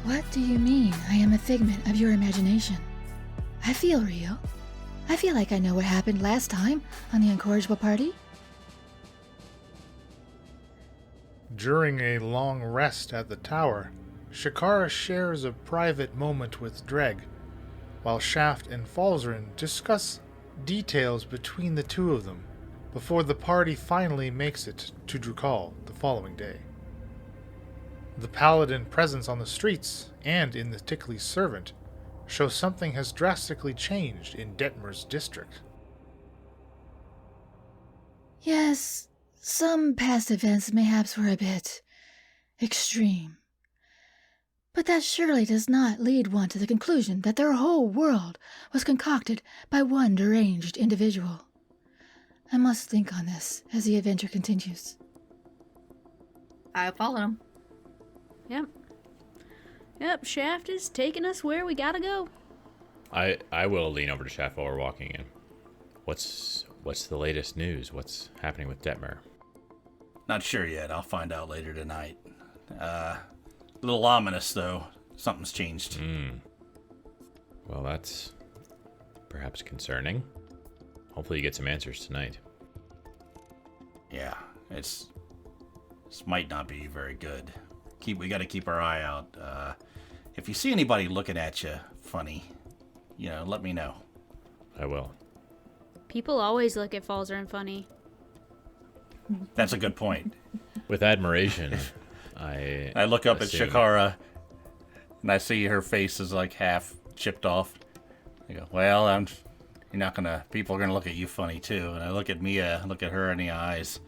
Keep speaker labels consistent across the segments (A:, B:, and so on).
A: What do you mean I am a figment of your imagination? I feel real. I feel like I know what happened last time on the Incorrigible party.
B: During a long rest at the tower, Shakara shares a private moment with Dreg, while Shaft and Falzarin discuss details between the two of them before the party finally makes it to Drukhall the following day. The paladin presence on the streets and in the Tickly's servant shows something has drastically changed in Detmer's district.
A: Yes, some past events mayhaps were a bit extreme. But that surely does not lead one to the conclusion that their whole world was concocted by one deranged individual. I must think on this as the adventure continues.
C: I followed him.
D: Yep, Shaft is taking us where we gotta go.
E: I will lean over to Shaft while we're walking in. What's the latest news? What's happening with Detmer?
F: Not sure yet. I'll find out later tonight. A little ominous, though. Something's changed.
E: Well, that's perhaps concerning. Hopefully you get some answers tonight.
F: Yeah, this might not be very good. We got to keep our eye out. If you see anybody looking at you funny, let me know.
E: I will.
D: People always look at Falzarin funny.
F: That's a good point.
E: With admiration,
F: I look up at Shakara, and I see her face is like half chipped off. I go, well, people are gonna look at you funny too. And I look at Mia, look at her in the eyes.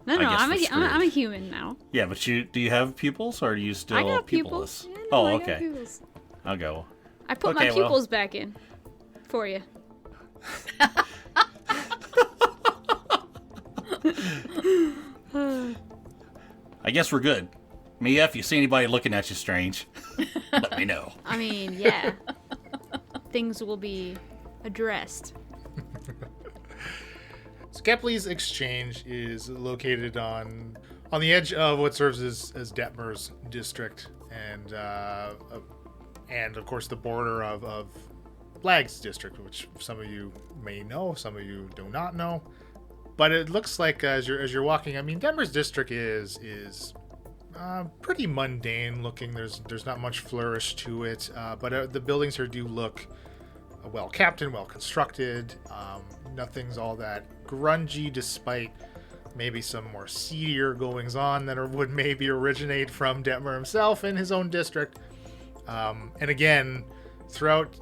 D: No, I'm a human now.
F: Yeah, but do you have pupils, or are you still
D: I got
F: pupilless?
D: pupils. Yeah, no, I
F: okay.
D: got pupils.
F: I'll go.
D: I put my pupils back in for you.
F: I guess we're good. Mia, if you see anybody looking at you strange, let me know.
D: I mean, yeah. Things will be addressed.
B: Skeply's Exchange is located on the edge of what serves as Detmer's district, and of course the border of Lag's district, which some of you may know, some of you do not know. But it looks like as you're walking, I mean, Detmer's district is pretty mundane looking. There's not much flourish to it, but the buildings here do look well kept and well constructed. Nothing's all that grungy, despite maybe some more seedier goings on that would maybe originate from Detmer himself in his own district. And again, throughout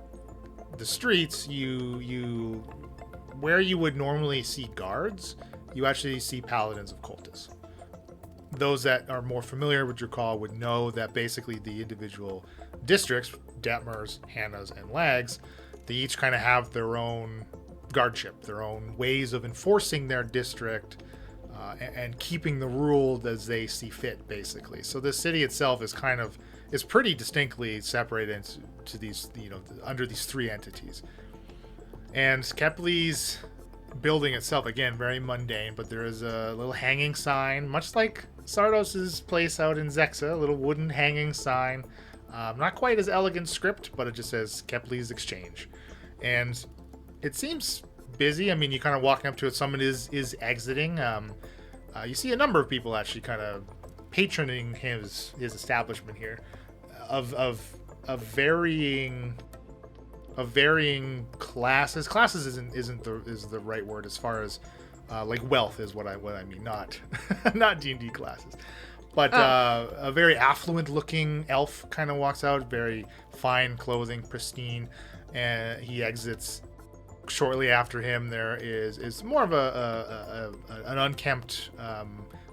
B: the streets, you where you would normally see guards, you actually see paladins of cultists. Those that are more familiar with Drukhall would know that basically the individual districts, Detmer's, Hannah's, and Lag's, they each kind of have their own guardship, their own ways of enforcing their district and keeping the rule as they see fit, basically. So the city itself is pretty distinctly separated into these, under these three entities. And Skeply's building itself, again, very mundane, but there is a little hanging sign, much like Sardos's place out in Zexa, a little wooden hanging sign. Not quite as elegant script, but it just says Skeply's Exchange. And it seems busy. I mean, you kind of walking up to it, someone is exiting. You see a number of people actually kind of patroning his establishment here of varying classes. Classes isn't the right word as far as like wealth is what I mean, not not D&D classes. But a very affluent looking elf kind of walks out, very fine clothing, pristine, and he exits. Shortly after him, there is more of an unkempt,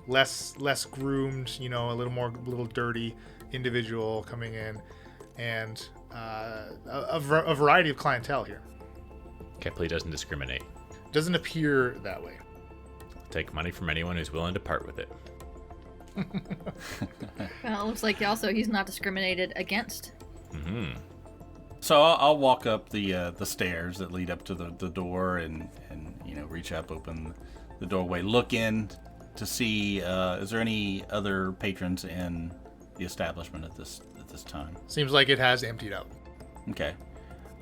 B: less groomed, a little dirty individual coming in, and a variety of clientele here.
E: Kepley doesn't discriminate.
B: Doesn't appear that way.
E: Take money from anyone who's willing to part with it.
C: Well, it looks like also he's not discriminated against.
E: Mm-hmm.
F: So I'll walk up the stairs that lead up to the door and reach up, open the doorway, look in to see is there any other patrons in the establishment at this time.
B: Seems like it has emptied out.
F: Okay.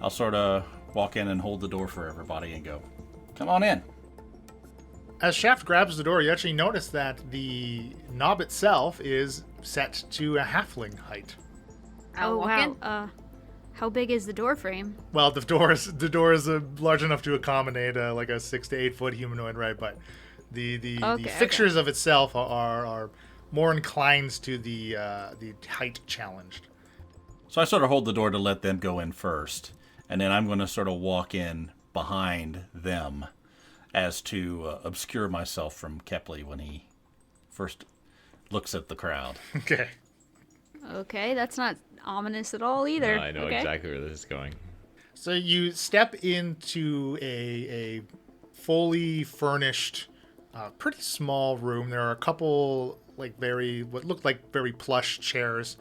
F: I'll sort of walk in and hold the door for everybody and go, come on in.
B: As Shaft grabs the door, you actually notice that the knob itself is set to a halfling height.
C: I'll walk in.
D: How big is the door frame?
B: Well, the door is large enough to accommodate like a 6 to 8 foot humanoid, right? But the fixtures of itself are more inclined to the height challenged.
F: So I sort of hold the door to let them go in first, and then I'm going to sort of walk in behind them as to obscure myself from Kepley when he first looks at the crowd.
B: Okay.
D: Okay, that's not ominous at all either.
E: I know exactly where this is going.
B: So you step into a fully furnished, pretty small room. There are a couple what look like very plush chairs.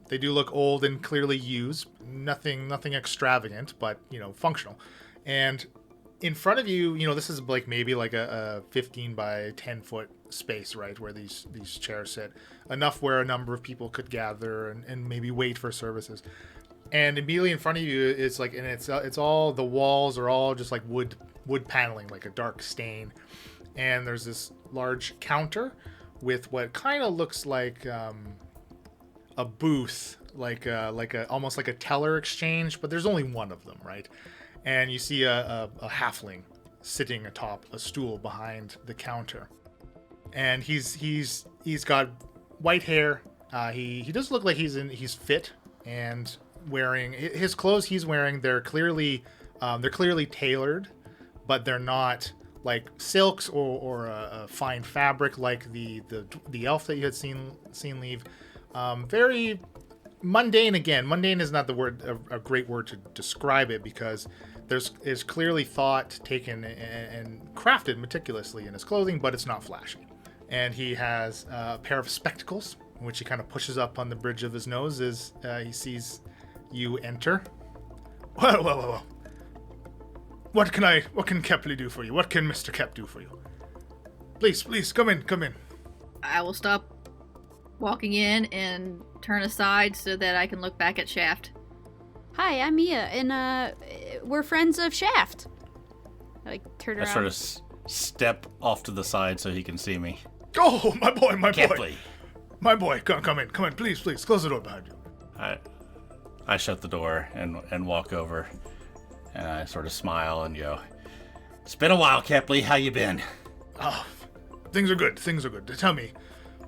B: They do look old and clearly used. Nothing extravagant, but functional. And in front of you, this is maybe a 15 by 10 foot space, right, where these chairs sit. Enough where a number of people could gather and maybe wait for services. And immediately in front of you, it's all, the walls are all just like wood paneling, like a dark stain. And there's this large counter with what kind of looks like a booth, almost like a teller exchange, but there's only one of them, right? And you see a halfling sitting atop a stool behind the counter, and he's got white hair. He does look like he's fit and wearing his clothes. He's wearing they're clearly tailored, but they're not like silks or a fine fabric like the elf that you had seen leave. Very mundane. Again, mundane is not the word, a great word to describe it, because there's clearly thought taken and crafted meticulously in his clothing, but it's not flashy. And he has a pair of spectacles, which he kind of pushes up on the bridge of his nose as he sees you enter. Well. What can Kepley do for you? What can Mr. Kep do for you? Please, come in.
C: I will stop walking in and turn aside so that I can look back at Shaft.
D: Hi, I'm Mia, and we're friends of Shaft. I turn around.
F: I sort of step off to the side so he can see me.
B: Oh, my boy.
F: Kepley.
B: My boy, come in, please, close the door behind you.
F: I shut the door and walk over, and I sort of smile and go, "It's been a while, Kepley. How you been?"
B: Oh, things are good. Tell me,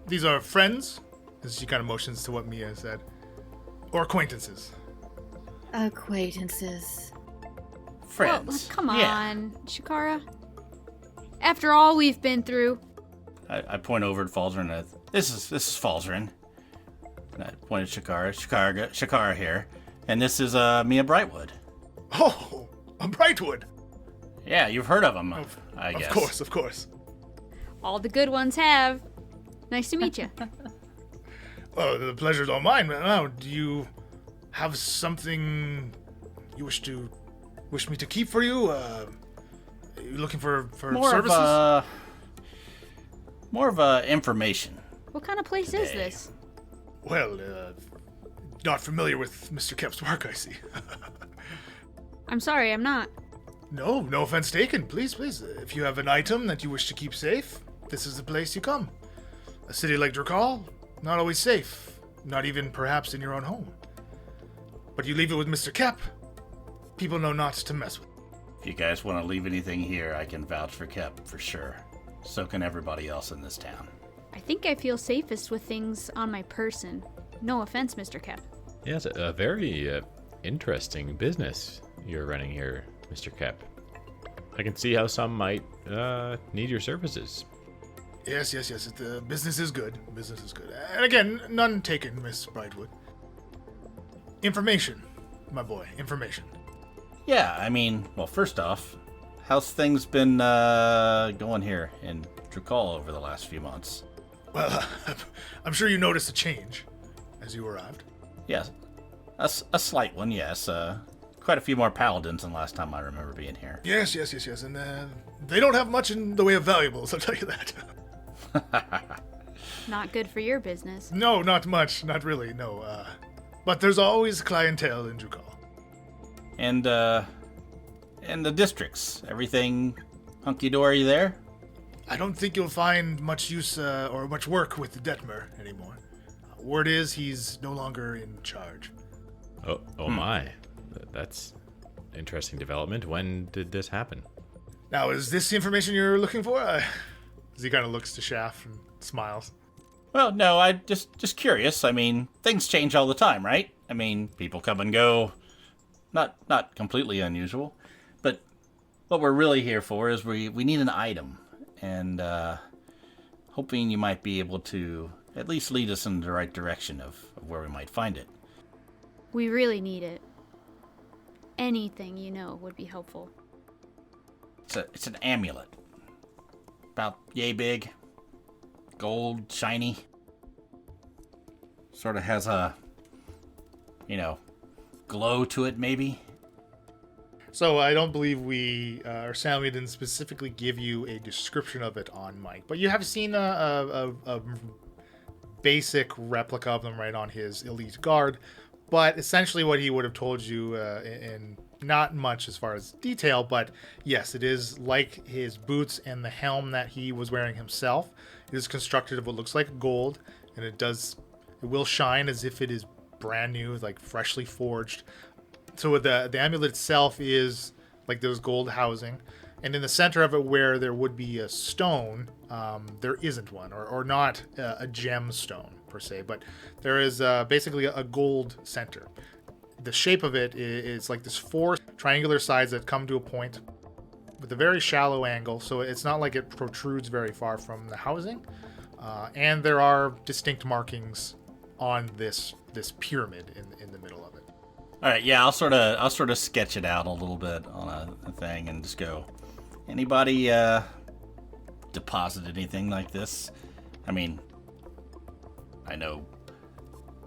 B: these are friends? As she kind of motions to what Mia said. Or acquaintances?
A: Acquaintances.
F: Friends.
D: Well, come on, Shakara. After all we've been through.
F: I point over at Falzarin. This is Falzarin. And I point at Shakara here. And this is Mia Brightwood.
B: Oh, a Brightwood.
F: Yeah, you've heard of him, I guess.
B: Of course.
D: All the good ones have. Nice to meet you.
B: Well, the pleasure's all mine. Now, do you have something you wish me to keep for you? Are you looking for services?
F: More of information.
D: What kind of place
F: today.
D: is this?
B: Well, not familiar with Mr. Kep's work, I see.
D: I'm sorry, I'm not.
B: No offense taken. Please. If you have an item that you wish to keep safe, this is the place you come. A city like Drukhall, not always safe. Not even perhaps in your own home. But you leave it with Mr. Kep, people know not to mess with.
F: If you guys want to leave anything here, I can vouch for Kep for sure. So can everybody else in this town.
D: I think I feel safest with things on my person. No offense, Mr. Kep.
E: Yeah, it's a very interesting business you're running here, Mr. Kep. I can see how some might need your services.
B: Yes. The business is good. And again, none taken, Miss Brightwood. Information, my boy. Information.
F: Yeah, I mean, well, first off, how's things been going here in Drukhall over the last few months?
B: Well, I'm sure you noticed a change as you arrived.
F: Yes, a slight one, yes. Quite a few more paladins than last time I remember being here.
B: Yes. And they don't have much in the way of valuables, I'll tell you that.
D: Not good for your business.
B: No, not much. Not really, no. But there's always clientele in Drukhall.
F: And the districts, everything hunky-dory there?
B: I don't think you'll find much use or much work with Detmer anymore. Word is he's no longer in charge.
E: Oh my. That's interesting development. When did this happen?
B: Now, is this the information you're looking for? As he kind of looks to Shaft and smiles.
F: Well, no, I just curious. I mean, things change all the time, right? I mean, people come and go. Not completely unusual. But what we're really here for is we need an item. And hoping you might be able to at least lead us in the right direction of where we might find it.
D: We really need it. Anything you know would be helpful.
F: It's an amulet. About yay big. Gold, shiny. Sort of has a, glow to it, maybe.
B: So I don't believe or Sammy didn't specifically give you a description of it on mic, but you have seen a basic replica of them right on his elite guard. But essentially what he would have told you in not much as far as detail, but yes, it is like his boots and the helm that he was wearing himself. It is constructed of what looks like gold, and it will shine as if it is brand new, like freshly forged. So the amulet itself is like those gold housing, and in the center of it where there would be a stone, there isn't one, or not a gemstone per se, but there is basically a gold center. The shape of it is like this 4 triangular sides that come to a point with a very shallow angle, so it's not like it protrudes very far from the housing, and there are distinct markings on this pyramid in the middle of it.
F: All right, yeah, I'll sort of sketch it out a little bit on a thing and just go. Anybody deposit anything like this? I mean, I know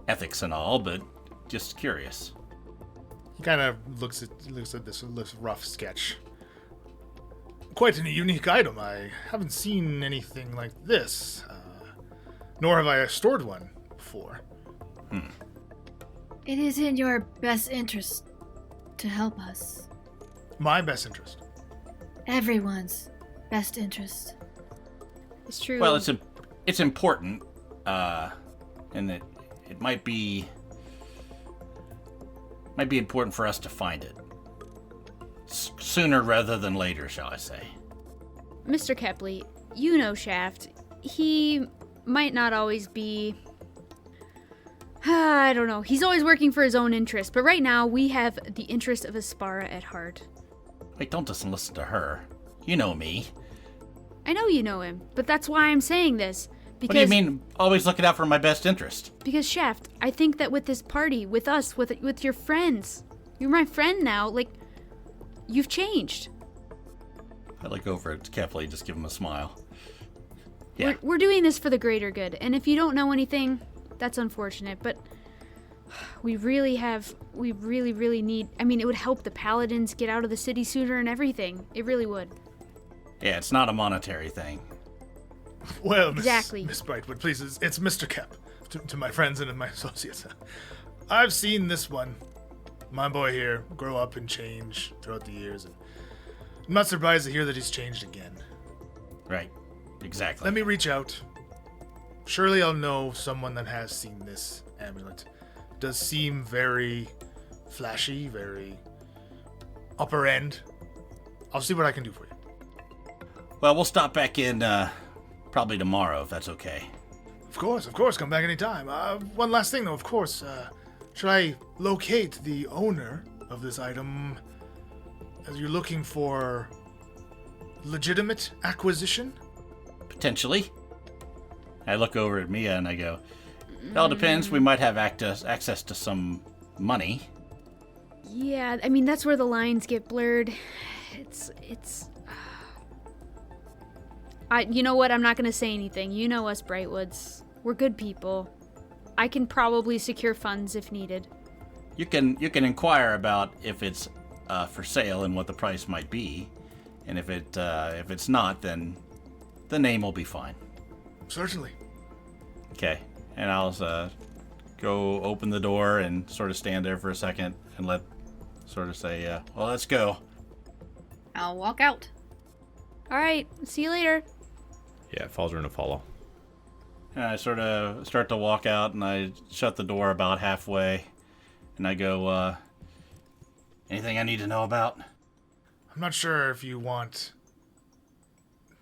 F: ethics and all, but just curious.
B: He kind of looks at this rough sketch. Quite a unique item. I haven't seen anything like this, nor have I stored one before.
A: It is in your best interest to help us.
B: My best interest.
A: Everyone's best interest.
D: It's true.
F: Well, it's important, and it might be important for us to find it sooner rather than later, shall I say?
D: Mr. Kepley, you know Shaft. He might not always be. I don't know. He's always working for his own interest, but right now we have the interest of Aspara at heart.
F: Wait, don't just listen to her. You know me.
D: I know you know him, but that's why I'm saying this. Because,
F: what do you mean, always looking out for my best interest?
D: Because, Shaft, I think that with this party, with us, with your friends, you're my friend now, like, you've changed.
F: I look over at Kepley, just give him a smile. Yeah.
D: We're doing this for the greater good, and if you don't know anything, that's unfortunate, but we really need, I mean, it would help the paladins get out of the city sooner and everything. It really would.
F: Yeah, it's not a monetary thing.
B: Well,
D: exactly.
B: Miss Brightwood, please, it's Mr. Kep, to my friends and my associates. I've seen this one, my boy here, grow up and change throughout the years, and I'm not surprised to hear that he's changed again.
F: Right, exactly.
B: Let me reach out. Surely I'll know someone that has seen this amulet. It does seem very flashy, very upper end. I'll see what I can do for you.
F: Well, we'll stop back in probably tomorrow, if that's okay.
B: Of course, come back anytime. One last thing, though, of course. Should I locate the owner of this item as you're looking for legitimate acquisition?
F: Potentially. I look over at Mia and I go, it all depends. We might have access to some money.
D: Yeah, I mean, that's where the lines get blurred. You know what? I'm not going to say anything. You know us, Brightwoods. We're good people. I can probably secure funds if needed.
F: You can inquire about if it's for sale and what the price might be, and if it's not, then the name will be fine.
B: Certainly.
F: Okay. And I'll go open the door and sort of stand there for a second and say, well, let's go.
C: I'll walk out.
D: All right, see you later.
E: Yeah, Falzarin will follow.
F: And I sort of start to walk out, and I shut the door about halfway, and I go, anything I need to know about?
B: I'm not sure if you want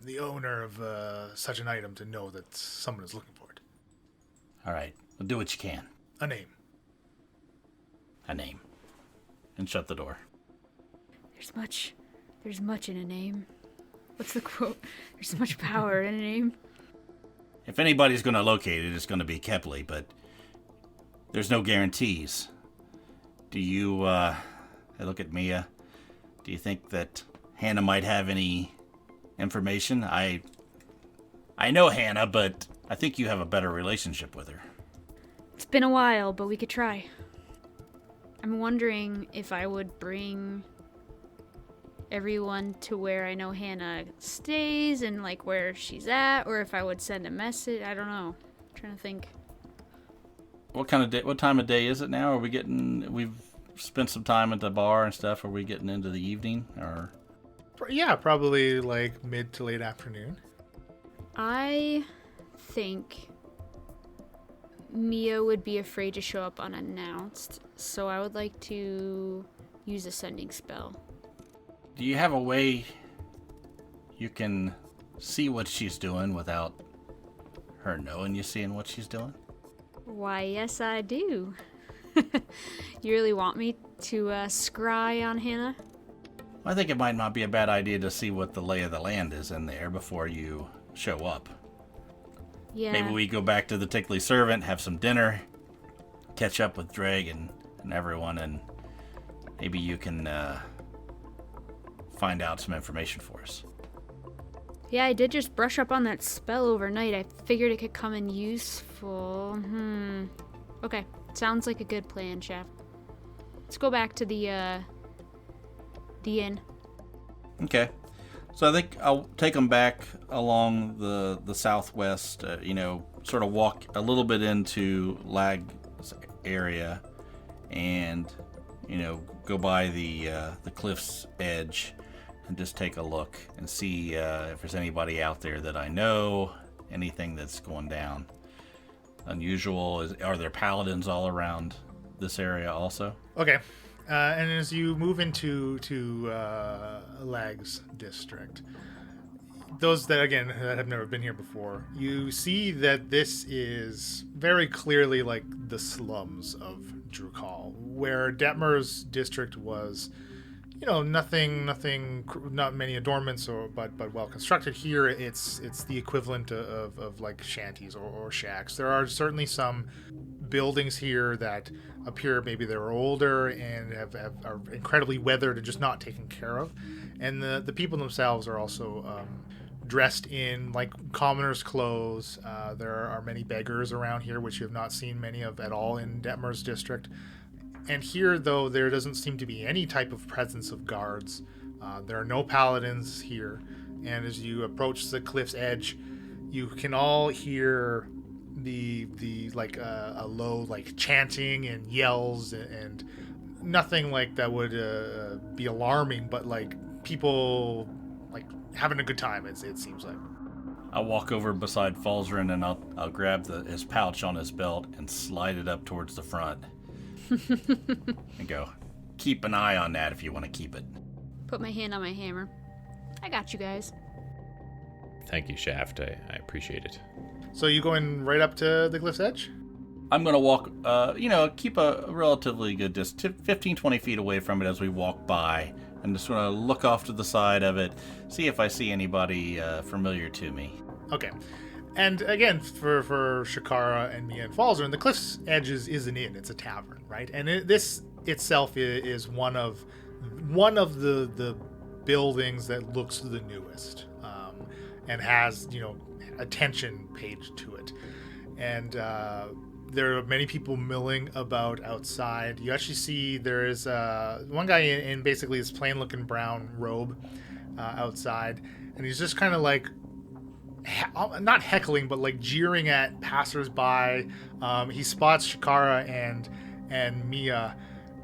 B: the owner of such an item to know that someone is looking for it.
F: All right, well, do what you can.
B: A name.
F: A name. And shut the door.
D: There's much in a name. What's the quote? There's much power in a name.
F: If anybody's going to locate it, it's going to be Kepley, but there's no guarantees. Do you, I look at Mia, do you think that Hannah might have any information? I know Hannah, but I think you have a better relationship with her.
D: It's been a while, but we could try. I'm wondering if I would bring everyone to where I know Hannah stays and like where she's at, or if I would send a message. I don't know. I'm trying to think.
F: What time of day is it now? We've spent some time at the bar and stuff. Are we getting into the evening or?
B: Yeah, probably like mid to late afternoon.
D: I think Mia would be afraid to show up unannounced, so I would like to use a sending spell.
F: Do you have a way you can see what she's doing without her knowing you seeing what she's doing?
D: Why, yes, I do. You really want me to scry on Hannah?
F: I think it might not be a bad idea to see what the lay of the land is in there before you show up.
D: Yeah.
F: Maybe we go back to the Tickly Servant, have some dinner, catch up with Dreg and everyone, and maybe you can find out some information for us.
D: Yeah, I did just brush up on that spell overnight. I figured it could come in useful. Okay, sounds like a good plan, Chef. Let's go back to the inn. Okay.
F: So I think I'll take them back along the southwest, sort of walk a little bit into Lag's area and, go by the cliff's edge and just take a look and see if there's anybody out there that I know, anything that's going down unusual. Are there paladins all around this area also?
B: Okay. And as you move into Lag's district, those that have never been here before, you see that this is very clearly like the slums of Drukhall, where Detmer's district was, nothing, not many adornments, but well constructed. Here, it's the equivalent of like shanties or shacks. There are certainly some buildings here that appear maybe they're older and are incredibly weathered and just not taken care of, and the people themselves are also dressed in like commoners' clothes. There are many beggars around here, which you have not seen many of at all in Detmer's district. And here, though, there doesn't seem to be any type of presence of guards. There are no paladins here, and as you approach the cliff's edge, you can all hear the like a low like chanting and yells and nothing like that would be alarming, but like people like having a good time. It seems like.
F: I'll walk over beside Falzarin and I'll grab his pouch on his belt and slide it up towards the front and go, keep an eye on that if you want to keep it.
D: Put my hand on my hammer. I got you guys.
E: Thank you, Shaft. I appreciate it.
B: So you going right up to the cliff's edge?
F: I'm going to walk, keep a relatively good distance, 15, 20 feet away from it as we walk by, and just want to look off to the side of it, see if I see anybody familiar to me.
B: Okay. And again, for Shakara and Mia and Falzarin, the cliff's edge is an inn. It's a tavern, right? And this itself is one of the buildings that looks the newest, and has attention paid to it. And there are many people milling about outside. You actually see there is one guy in basically this plain looking brown robe outside, and he's just kind of like not heckling, but like jeering at passersby. He spots Shakara and Mia,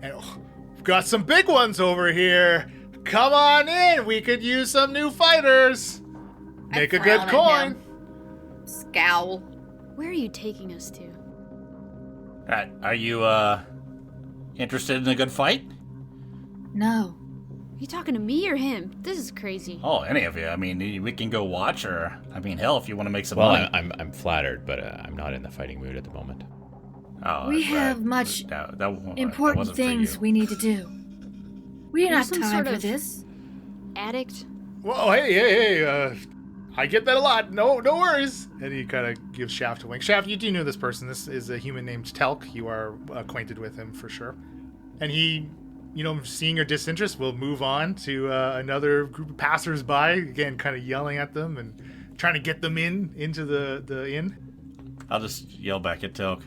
B: and we've got some big ones over here. Come on in. We could use some new fighters. Make a good coin.
C: Scowl.
D: Where are you taking us to?
F: Are you interested in a good fight?
A: No.
D: Are you talking to me or him? This is crazy.
F: Oh, any of you. I mean, we can go watch, or hell, if you want to make some
E: Well,
F: money.
E: I'm flattered, but I'm not in the fighting mood at the moment.
F: Oh,
A: We have much
F: that
A: important
F: wasn't for
A: things
F: you.
A: we need to do. We
D: You're
A: don't have
D: some
A: time
D: sort
A: for
D: of-
A: this.
D: Addict?
B: Whoa, hey, I get that a lot. No worries. And he kind of gives Shaft a wink. Shaft, you do know this person. This is a human named Telk. You are acquainted with him for sure. And he, seeing your disinterest, will move on to another group of passersby, again, kind of yelling at them and trying to get them into the inn.
F: I'll just yell back at Telk.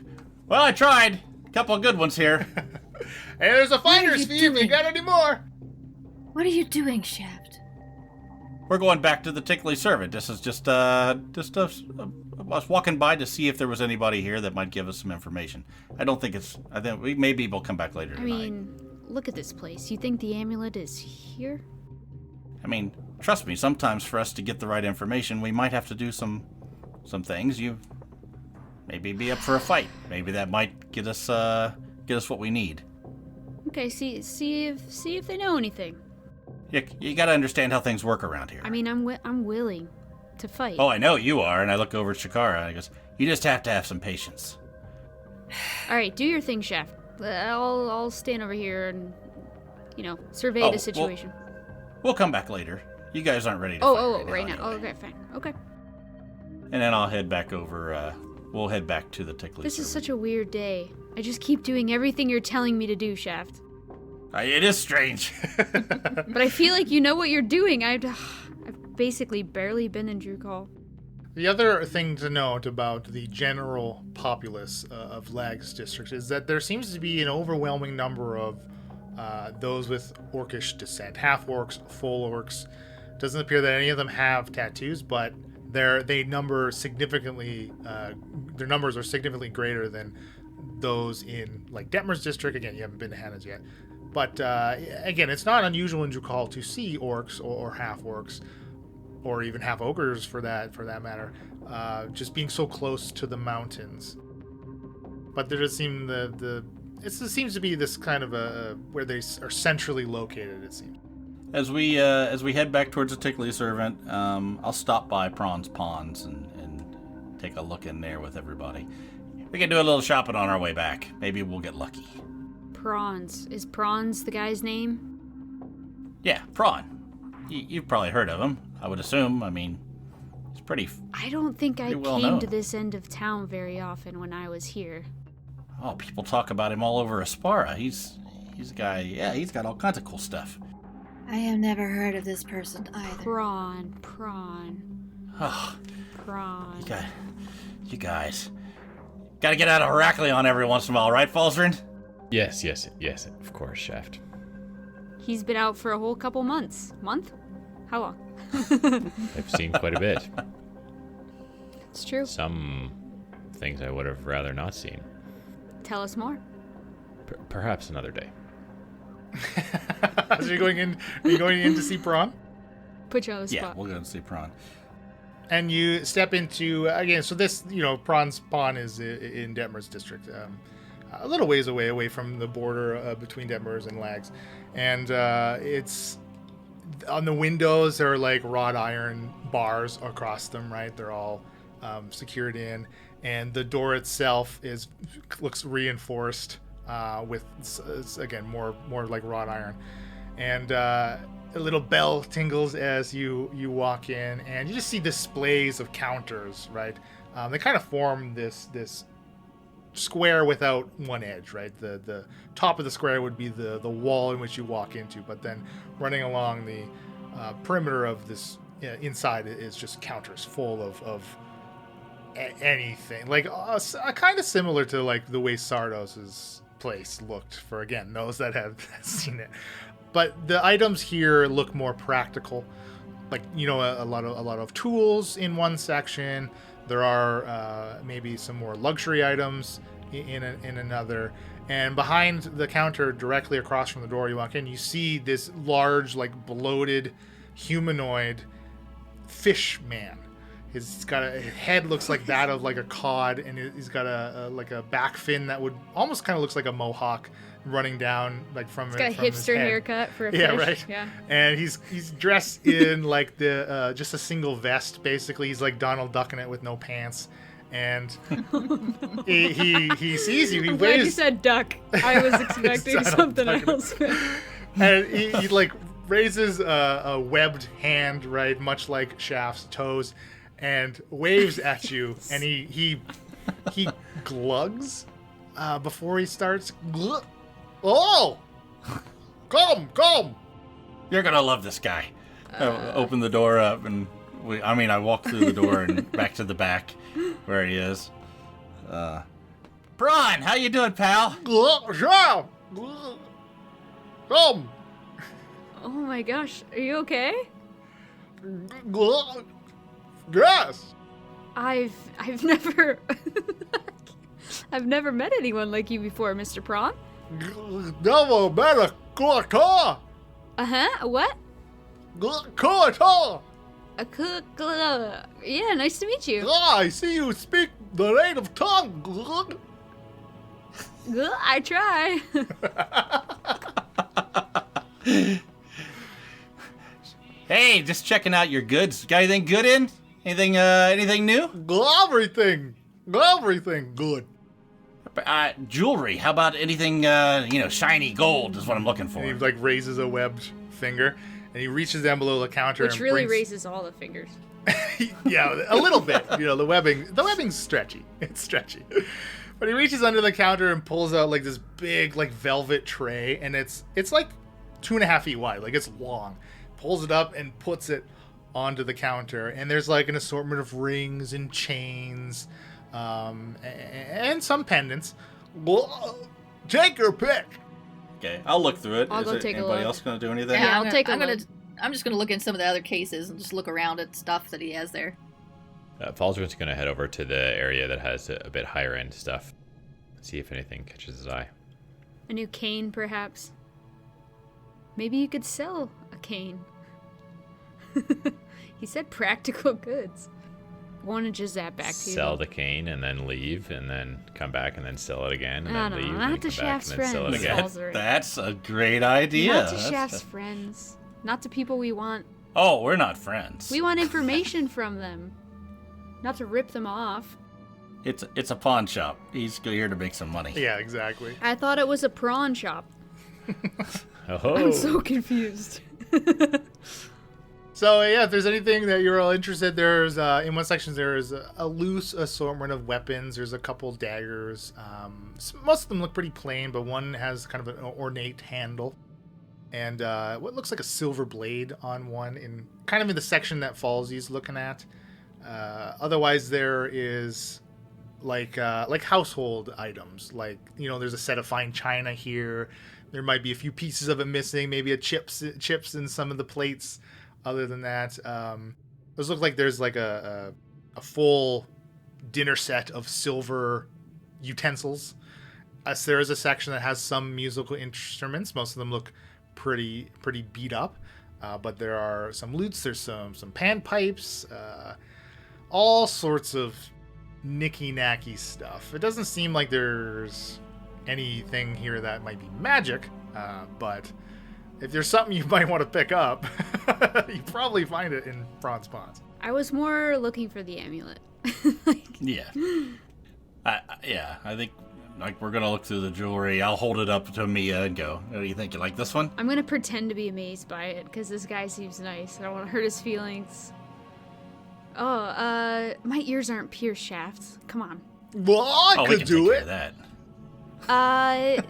F: Well, I tried. Couple of good ones here.
B: Hey, there's a finder's
A: you
B: fee if you
A: doing?
B: got any more.
A: What are you doing, Shaft?
F: We're going back to the Tickly Servant. This is just I was walking by to see if there was anybody here that might give us some information. I think maybe we'll come back later
D: I
F: tonight.
D: mean, look at this place. You think the amulet is here?
F: I mean, trust me, sometimes for us to get the right information, we might have to do some things. You maybe be up for a fight. Maybe that might get us what we need.
D: Okay, see if they know anything.
F: You got to understand how things work around here.
D: I mean, I'm willing to fight.
F: Oh, I know you are, and I look over at Shakara, and I goes, you just have to have some patience.
D: All right, do your thing, Shaft. I'll stand over here and, survey
F: Oh,
D: the situation.
F: We'll come back later. You guys aren't ready to fight
D: Right now.
F: anyway.
D: Oh, okay, fine. Okay.
F: And then I'll head back over, we'll head back to the Tickly
D: This is
F: Servant.
D: such a weird day. I just keep doing everything you're telling me to do, Shaft.
F: It is strange.
D: But I feel like you know what you're doing. I've basically barely been in Drukhall.
B: The other thing to note about the general populace of Lag's district is that there seems to be an overwhelming number of those with Orcish descent, half-orcs, full orcs. Doesn't appear that any of them have tattoos, but they number significantly. Their numbers are significantly greater than those in like Detmer's district. Again, you haven't been to Hannah's yet, but again, it's not unusual in Drukhall to see orcs or half-orcs, or even half-ogres for that matter, just being so close to the mountains. But there does seem it seems to be this kind of a where they are centrally located. It seems.
F: As we head back towards the Tickly Servant, I'll stop by Prawn's Ponds and take a look in there with everybody. We can do a little shopping on our way back. Maybe we'll get lucky.
D: Prawns. Is Prawns the guy's name?
F: Yeah, Prawn. You've probably heard of him, I would assume. I mean, it's pretty...
D: I don't think I
F: Pretty well
D: came
F: known.
D: to this end of town very often when I was here.
F: Oh, people talk about him all over Aspara. He's a guy... Yeah, he's got all kinds of cool stuff.
A: I have never heard of this person either.
D: Prawn.
F: Oh,
D: Prawn.
F: you guys... Gotta get out of Heraklion every once in a while, right, Falzrin?
E: Yes, of course, Shaft.
D: He's been out for a whole couple months. Month? How long?
E: I've seen quite a bit.
D: It's true.
E: Some things I would have rather not seen.
D: Tell us more.
E: Perhaps another day.
B: So are you going in to see Prawn?
D: Put you on the
F: Yeah,
D: spot.
F: we'll go and see Prawn.
B: And you step into, again, so this, Prawn's Spawn is in Detmer's district, a little ways away from the border between Detmer's and Lags. And it's, on the windows, there are like wrought iron bars across them, right? They're all secured in. And the door itself looks reinforced with, again, more like wrought iron. And a little bell tingles as you walk in, and you just see displays of counters, right? They kind of form this square without one edge, right? The top of the square would be the wall in which you walk into, but then running along the perimeter of this inside is just counters full of anything, like kind of similar to like the way Sardos's place looked, for again those that have seen it. But the items here look more practical. like, you know, a lot of tools in one section. There are maybe some more luxury items in another. And behind the counter, directly across from the door you walk in, you see this large, like, bloated humanoid fish man. He's got his head looks like that of like a cod, and he's got a like a back fin that would almost kind of looks like a mohawk running down like from
D: He's got a hipster haircut for a fish.
B: Yeah, right.
D: Yeah.
B: And he's dressed in like the just a single vest basically. He's like Donald Duck in it with no pants. And he sees you. He
D: I'm glad you
B: waves.
D: said duck. I was expecting something else.
B: And he like raises a webbed hand, right, much like Shaft's toes, and waves at you. And he glugs before he starts. Oh, come!
F: You're gonna love this guy. I open the door up, and I walk through the door and back to the back where he is. Braun, how you doing, pal?
B: Shaft, come.
D: Oh my gosh, are you okay?
B: Yes.
D: I've never I've never met anyone like you before, Mr. Prawn.
B: Never met a good car.
D: Uh-huh, what?
B: Good car.
D: A cook. Yeah, nice to meet you.
B: I see you speak the native tongue.
D: I try.
F: Hey, just checking out your goods. Got anything good in? Anything new?
B: Everything good.
F: Jewelry. How about anything, shiny gold is what I'm looking for.
B: And he like raises a webbed finger, and he reaches down below the counter.
D: Which
B: and
D: really
B: brings...
D: raises all the fingers.
B: Yeah, a little bit. You know, the webbing's stretchy. It's stretchy. But he reaches under the counter and pulls out like this big like velvet tray, and it's like 2.5 feet wide, like it's long. Pulls it up and puts it onto the counter, and there's like an assortment of rings and chains, and some pendants. Take your pick.
F: Okay, I'll look through it.
D: I'll go take a
F: anybody
D: look.
F: else gonna do anything?
D: Yeah, I'll take a look.
C: I'm just gonna look in some of the other cases and just look around at stuff that he has there.
E: Falzarin's going to head over to the area that has a bit higher end stuff. See if anything catches his eye.
D: A new cane, perhaps. Maybe you could sell a cane. He said practical goods. I want to just zap back to you.
E: Sell the cane and then leave, and then come back and then sell it again, and
D: I
E: then
D: don't
E: leave
D: know,
E: and
D: not
E: then
D: to
E: come back
D: Shaft's
E: and then sell it
D: friends.
E: again.
D: Falzarin.
F: That's a great idea.
D: Not to Shaft's friends. Not to people we want.
F: Oh, we're not friends.
D: We want information from them. Not to rip them off.
F: It's a pawn shop. He's here to make some money.
B: Yeah, exactly.
D: I thought it was a prawn shop.
E: Oh,
D: I'm so confused.
B: So yeah, if there's anything that you're all interested, there's in one section there's a loose assortment of weapons. There's a couple daggers. Most of them look pretty plain, but one has kind of an ornate handle, and what looks like a silver blade on one, in kind of in the section that Falsey's looking at. Otherwise, there is like household items. Like, you know, there's a set of fine china here. There might be a few pieces of it missing. Maybe chips in some of the plates. Other than that, those look like there's like a full dinner set of silver utensils. There is a section that has some musical instruments. Most of them look pretty beat up, but there are some lutes. There's some panpipes, all sorts of nicky-nacky stuff. It doesn't seem like there's anything here that might be magic, but if there's something you might want to pick up, you probably find it in Prawn's Ponds.
D: I was more looking for the amulet.
F: Yeah. I think like we're gonna look through the jewelry. I'll hold it up to Mia and go, "What do you think? You like this one?"
D: I'm gonna pretend to be amazed by it because this guy seems nice. I don't want to hurt his feelings. Oh, my ears aren't pierced, Shafts. Come on.
B: Well, I
F: we
B: could
F: can
B: do
F: take care
B: it.
F: of that.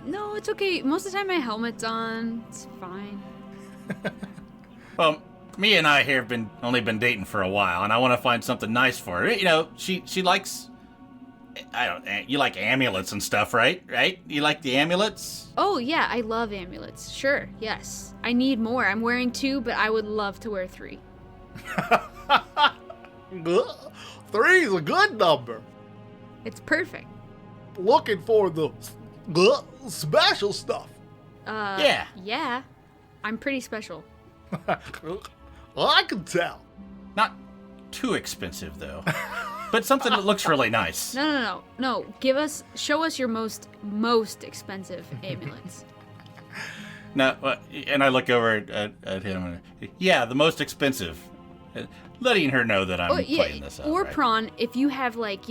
D: No, it's okay. Most of the time my helmet's on. It's fine.
F: Well, Mia and I here have only been dating for a while, and I want to find something nice for her. You know, she likes. You like amulets and stuff, right? Right? You like the amulets?
D: Oh, yeah, I love amulets. Sure, yes. I need more. I'm wearing 2, but I would love to wear 3.
B: Three is a good number.
D: It's perfect.
B: Looking for the special stuff.
F: Yeah.
D: Yeah. I'm pretty special.
B: I can tell.
F: Not too expensive, though. But something that looks really nice.
D: No. Show us your most expensive amulets.
F: No, and I look over at him. And, yeah, the most expensive. Letting her know that I'm playing this out.
D: Or
F: right?
D: Prawn, if you have if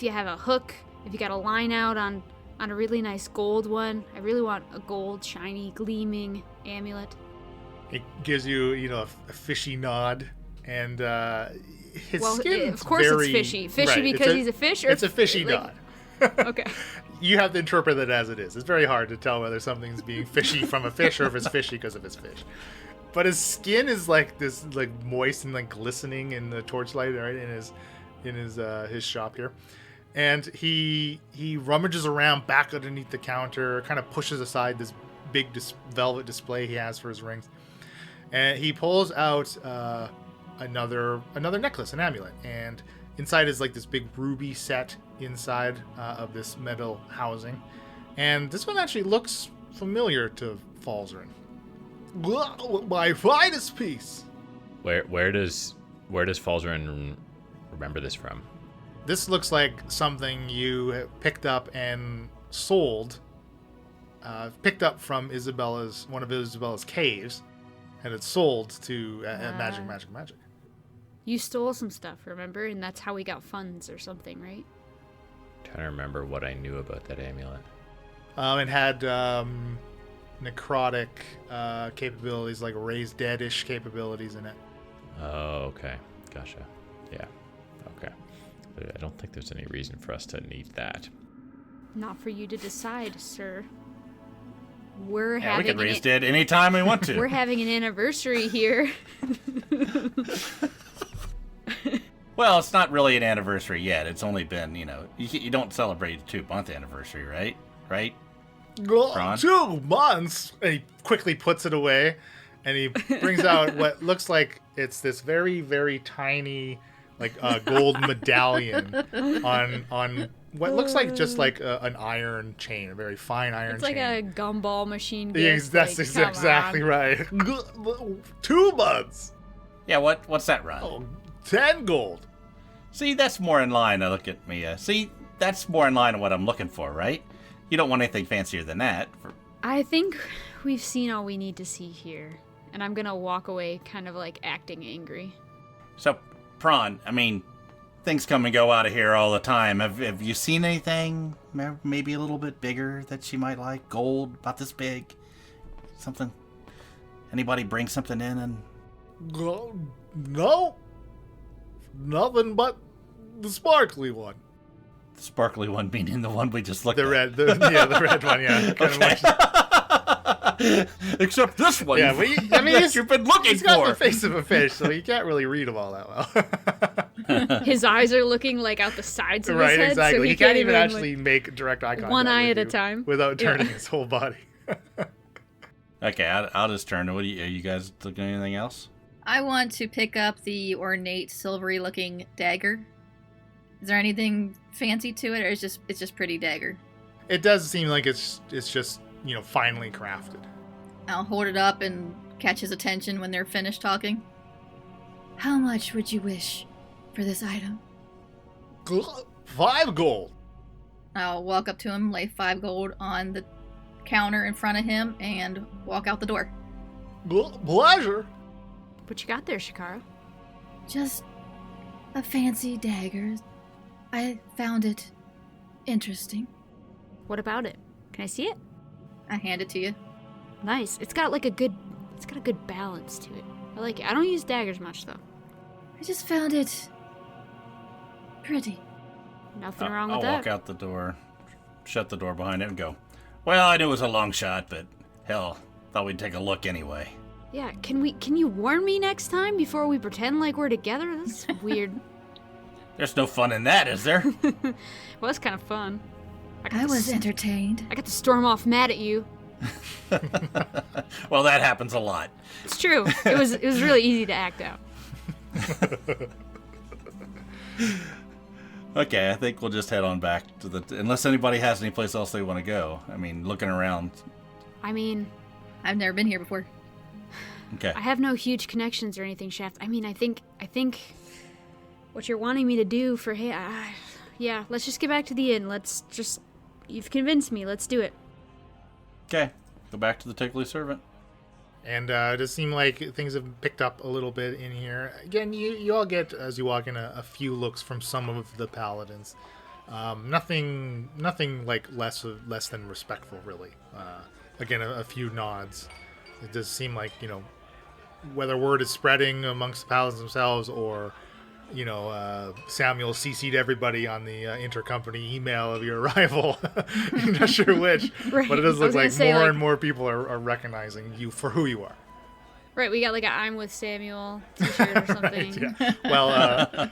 D: you have a hook, if you got a line out on a really nice gold one, I really want a gold, shiny, gleaming amulet.
B: It gives you, a fishy nod, and his skin.
D: Of course
B: very,
D: it's fishy. Fishy
B: right,
D: because he's a fish, or
B: it's a fishy nod.
D: Okay.
B: You have to interpret it as it is. It's very hard to tell whether something's being fishy from a fish or if it's fishy because of his fish. But his skin is like this, like moist and like glistening in the torchlight, right, in his shop here. And he rummages around back underneath the counter, kind of pushes aside this big velvet display he has for his rings, and he pulls out another necklace, an amulet, and inside is like this big ruby set inside of this metal housing, and this one actually looks familiar to Falzarin. My finest piece.
E: Where does Falzarin remember this from?
B: This looks like something you have picked up and sold. Picked up from one of Isabella's caves, and it's sold to Magic.
D: You stole some stuff, remember? And that's how we got funds or something, right?
E: Trying to remember what I knew about that amulet.
B: It had necrotic capabilities, like raise dead-ish capabilities in it.
E: Oh, okay. Gotcha. Yeah. Okay. But I don't think there's any reason for us to need that.
D: Not for you to decide, sir. We're
F: We
D: having
F: can raise dead anytime we want to.
D: We're having an anniversary here.
F: Well, it's not really an anniversary yet. It's only been, you don't celebrate a 2-month anniversary, right? Right? Ron?
B: 2 months. And he quickly puts it away, and he brings out what looks like it's this very, very tiny, like gold medallion on what looks like just like an iron chain, a very fine iron chain.
D: It's like a gumball machine gift.
B: Yes, that's exactly right. 2 months.
F: Yeah, what's that, Ron?
B: Oh, 10 gold.
F: See, that's more in line. I look at Mia. See, that's more in line of what I'm looking for, right? You don't want anything fancier than that.
D: I think we've seen all we need to see here. And I'm gonna walk away kind of like acting angry.
F: So, Prawn, things come and go out of here all the time. Have you seen anything maybe a little bit bigger that she might like? Gold, about this big? Something? Anybody bring something in and...
B: No. Nothing but the sparkly one.
F: The sparkly one meaning the one we just looked
B: at. The red one, yeah.
F: Okay. Except this one.
B: Yeah, but
F: you've been looking
B: he's got the face of a fish, so you can't really read them all that well.
D: His eyes are looking like out the sides of his head.
B: Right, exactly.
D: So
B: he can't even actually make direct eye contact.
D: One eye at a time.
B: Without turning his whole body.
F: Okay, I'll just turn. Are you guys looking at anything else?
C: I want to pick up the ornate, silvery-looking dagger. Is there anything fancy to it, or it's just pretty dagger?
B: It does seem like it's just finely crafted.
C: I'll hold it up and catch his attention when they're finished talking.
A: How much would you wish for this item?
B: 5 gold.
C: I'll walk up to him, lay 5 gold on the counter in front of him, and walk out the door.
B: Pleasure.
D: What you got there, Shakara?
A: Just a fancy dagger. I found it interesting.
D: What about it? Can I see it?
C: I hand it to you.
D: Nice. It's got a good balance to it. I like it. I don't use daggers much though.
A: I just found it pretty.
D: Nothing wrong with
F: I'll
D: that.
F: walk out the door, shut the door behind it, and go, well, I knew it was a long shot, but hell, thought we'd take a look anyway.
D: Yeah, can you warn me next time before we pretend like we're together? That's weird.
F: There's no fun in that, is there?
D: Well, it's kind of fun.
A: I was entertained.
D: I got to storm off mad at you.
F: Well, that happens a lot.
D: It's true. It was really easy to act out.
F: Okay, I think we'll just head on back to the... Unless anybody has any place else they want to go. I mean, looking around.
D: I mean,
C: I've never been here before.
F: Okay.
D: I have no huge connections or anything, Shaft. I mean, I think what you're wanting me to do for yeah, let's just get back to the inn. You've convinced me. Let's do it.
F: Okay. Go back to the Tickly Servant.
B: And it does seem like things have picked up a little bit in here. Again, you all get, as you walk in, a few looks from some of the paladins. Nothing like less than respectful, really. Again, a few nods. It does seem like, whether word is spreading amongst the paladins themselves or, Samuel CC'd everybody on the intercompany email of your arrival. I'm not sure which,
D: Right.
B: but it does look like
D: say,
B: more and more people are recognizing you for who you are.
D: Right, we got like a I'm with Samuel t-shirt or something.
B: Right, yeah. Well,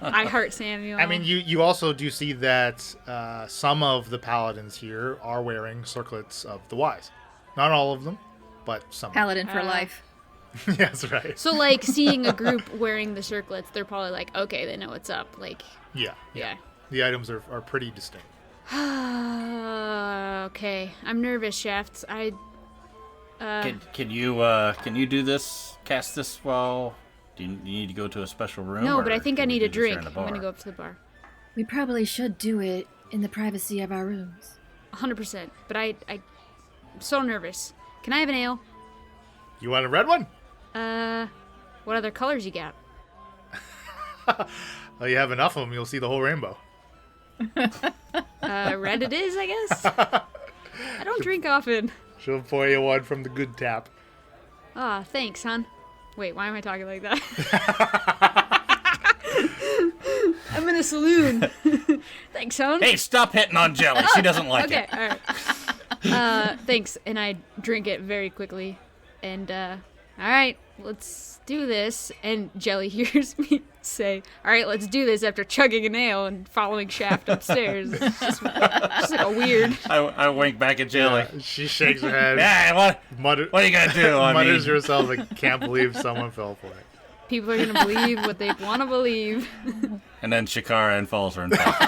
D: I heart Samuel.
B: I mean, you also do see that some of the paladins here are wearing circlets of the wise. Not all of them, but some.
C: Paladin for life.
B: Yes, right.
D: So, like, seeing a group wearing the circlets, they're probably like, okay, they know what's up. Like,
B: Yeah.
D: yeah.
B: The items are pretty distinct.
D: Okay, I'm nervous, Shafts.
F: Can you do this? Cast this while? Do you need to go to a special room?
D: No, but
F: or
D: I think I
F: can we
D: need
F: do
D: a
F: this here
D: drink.
F: in
D: I'm
F: the
D: gonna
F: bar?
D: go up to the bar.
C: We probably should do it in the privacy of our rooms.
D: 100%. But I'm so nervous. Can I have an ale?
B: You want a red one?
D: What other colors you got?
B: Well, you have enough of them, you'll see the whole rainbow.
D: Red it is, I guess. I don't drink often.
B: She'll pour you one from the good tap.
D: Ah, thanks, hon. Wait, why am I talking like that? I'm in a saloon. Thanks, hon.
F: Hey, stop hitting on Jelly. She doesn't like
D: Okay,
F: it.
D: all right. Thanks, and I drink it very quickly. And, all right, let's do this. And Jelly hears me say, all right, let's do this after chugging a nail and following Shaft upstairs. It's just like a weird...
F: I wink back at Jelly.
B: She shakes her head.
F: Yeah, what are you gonna do?
B: Mutters to herself, like, can't believe someone fell for it.
D: People are going to believe what they want to believe.
F: And then Shakara falls her in fact.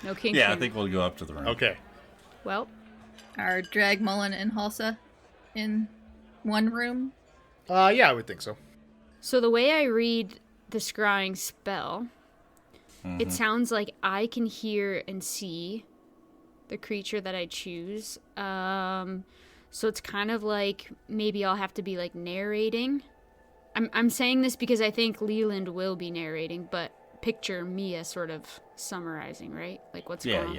D: No kink.
F: Yeah, I
D: here.
F: think we'll go up to the room.
B: Okay.
D: Well,
C: Are Drag, Mullen, and Halsa in one room?
B: Yeah, I would think so.
D: so the way I read the scrying spell, it sounds like I can hear and see the creature that I choose. So it's kind of like maybe I'll have to be like narrating. I'm saying this because I think Leland will be narrating, but picture Mia sort of summarizing, right? Like what's going on.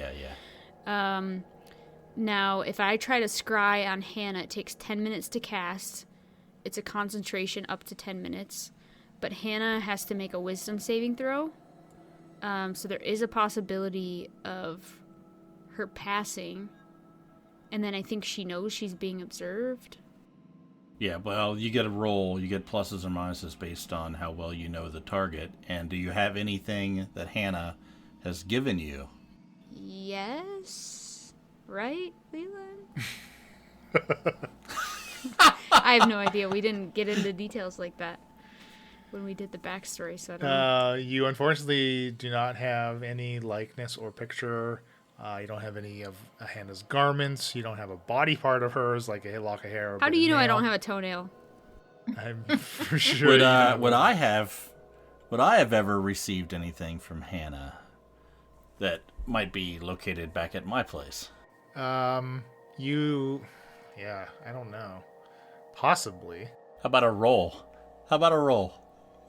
F: Yeah.
D: Now, if I try to scry on Hannah, it takes 10 minutes to cast. It's a concentration up to 10 minutes. But Hannah has to make a wisdom saving throw. So there is a possibility of her passing. And then I think she knows she's being observed.
F: Yeah, well, you get a roll. You get pluses or minuses based on how well you know the target. And do you have anything that Hannah has given you?
D: Yes? Right, Leland? I have no idea. We didn't get into details like that when we did the backstory, so I don't know.
B: You unfortunately do not have any likeness or picture. You don't have any of Hannah's garments. You don't have a body part of hers, like a lock of hair. Or
D: How do you know I don't have a toenail?
B: I'm for sure.
F: Would I have ever received anything from Hannah that might be located back at my place?
B: I don't know. Possibly.
F: How about a roll?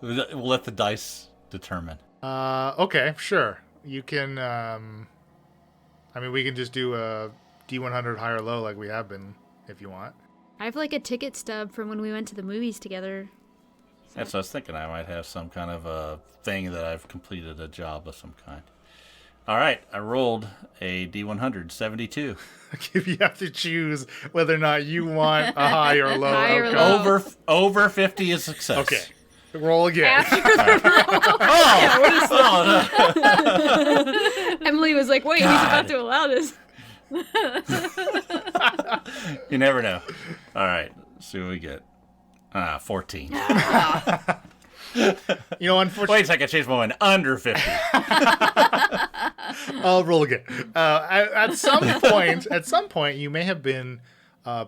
F: We'll let the dice determine.
B: Okay, sure. You can, we can just do a D100 high or low like we have been, if you want.
D: I have like a ticket stub from when we went to the movies together.
F: That's what I was thinking. I might have some kind of a thing that I've completed a job of some kind. All right, I rolled a D100, 72.
B: You have to choose whether or not you want a high or low
D: High or
B: outcome.
D: low.
F: Over 50 is success.
B: Okay. Roll again.
D: After the Emily was like, wait, he's about to allow this.
F: You never know. All right, let's see what we get. 14.
B: Unfortunately,
F: Wait a second, I changed my mind. Under 50.
B: I'll roll again. At some point, you may have been